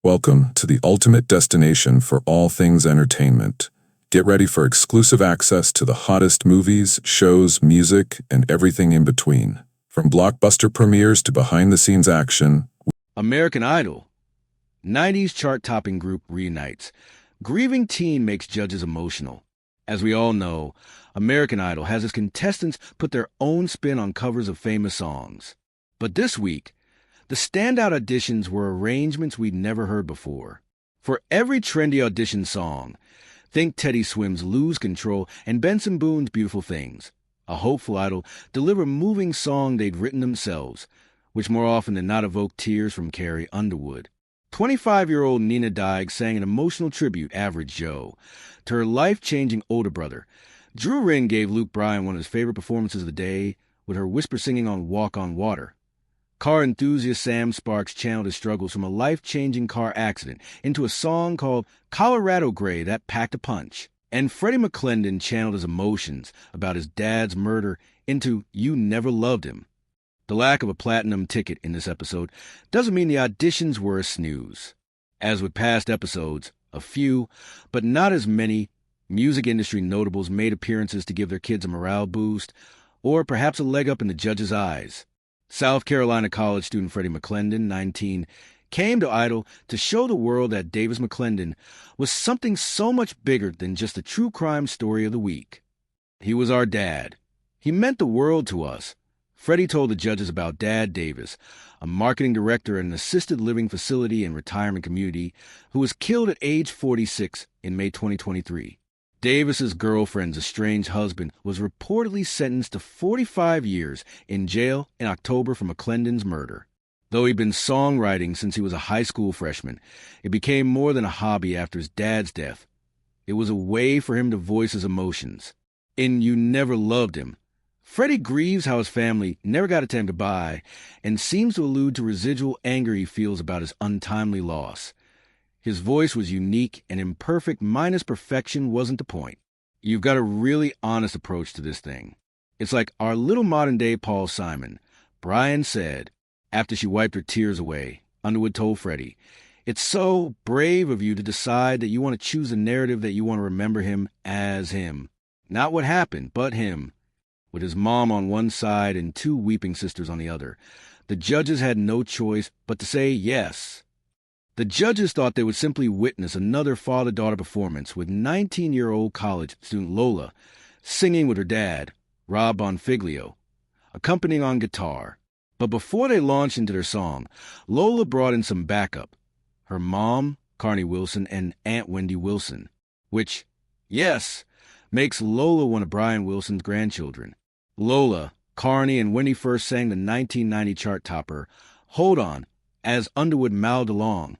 Welcome to the ultimate destination for all things entertainment. Get ready for exclusive access to the hottest movies, shows, music, and everything in between. From blockbuster premieres to behind-the-scenes action. American Idol. 90s chart-topping group reunites. Grieving teen makes judges emotional. As we all know, American Idol has its contestants put their own spin on covers of famous songs. But this week, the standout auditions were arrangements we'd never heard before. For every trendy audition song, think Teddy Swim's Lose Control and Benson Boone's Beautiful Things. A hopeful idol deliver a moving song they'd written themselves, which more often than not evoked tears from Carrie Underwood. 25-year-old Nina Daig sang an emotional tribute, Average Joe, to her life-changing older brother. Drew Wren gave Luke Bryan one of his favorite performances of the day with her whisper singing on Walk on Water. Car enthusiast Sam Sparks channeled his struggles from a life-changing car accident into a song called Colorado Gray that packed a punch. And Freddie McClendon channeled his emotions about his dad's murder into You Never Loved Him. The lack of a platinum ticket in this episode doesn't mean the auditions were a snooze. As with past episodes, a few, but not as many, music industry notables made appearances to give their kids a morale boost, or perhaps a leg up in the judges' eyes. South Carolina college student Freddie McClendon, 19, came to Idol to show the world that Davis McClendon was something so much bigger than just a true crime story of the week. He was our dad. He meant the world to us. Freddie told the judges about Dad Davis, a marketing director at an assisted living facility and retirement community who was killed at age 46 in May 2023. Davis's girlfriend's estranged husband was reportedly sentenced to 45 years in jail in October for McClendon's murder. Though he'd been songwriting since he was a high school freshman, it became more than a hobby after his dad's death. It was a way for him to voice his emotions. In You Never Loved Him, Freddie grieves how his family never got a time goodbye and seems to allude to residual anger he feels about his untimely loss. His voice was unique and imperfect minus perfection wasn't the point. You've got a really honest approach to this thing. It's like our little modern-day Paul Simon. Bryan said, after she wiped her tears away, Underwood told Freddie, "It's so brave of you to decide that you want to choose a narrative that you want to remember him as him. Not what happened, but him." With his mom on one side and two weeping sisters on the other, the judges had no choice but to say yes. The judges thought they would simply witness another father-daughter performance with 19-year-old college student Lola singing with her dad, Rob Bonfiglio, accompanying on guitar. But before they launched into their song, Lola brought in some backup. Her mom, Carney Wilson, and Aunt Wendy Wilson, which, yes, makes Lola one of Brian Wilson's grandchildren. Lola, Carney, and Wendy first sang the 1990 chart topper, Hold On, as Underwood mouthed along.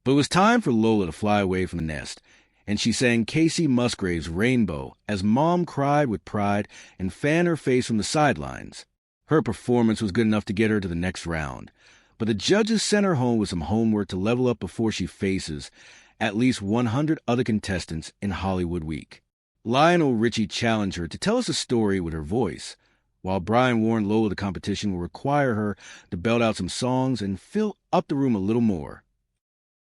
But it was time for Lola to fly away from the nest, and she sang Casey Musgrave's Rainbow as Mom cried with pride and fanned her face from the sidelines. Her performance was good enough to get her to the next round, but the judges sent her home with some homework to level up before she faces at least 100 other contestants in Hollywood Week. Lionel Richie challenged her to tell us a story with her voice, while Bryan warned Lola the competition will require her to belt out some songs and fill up the room a little more.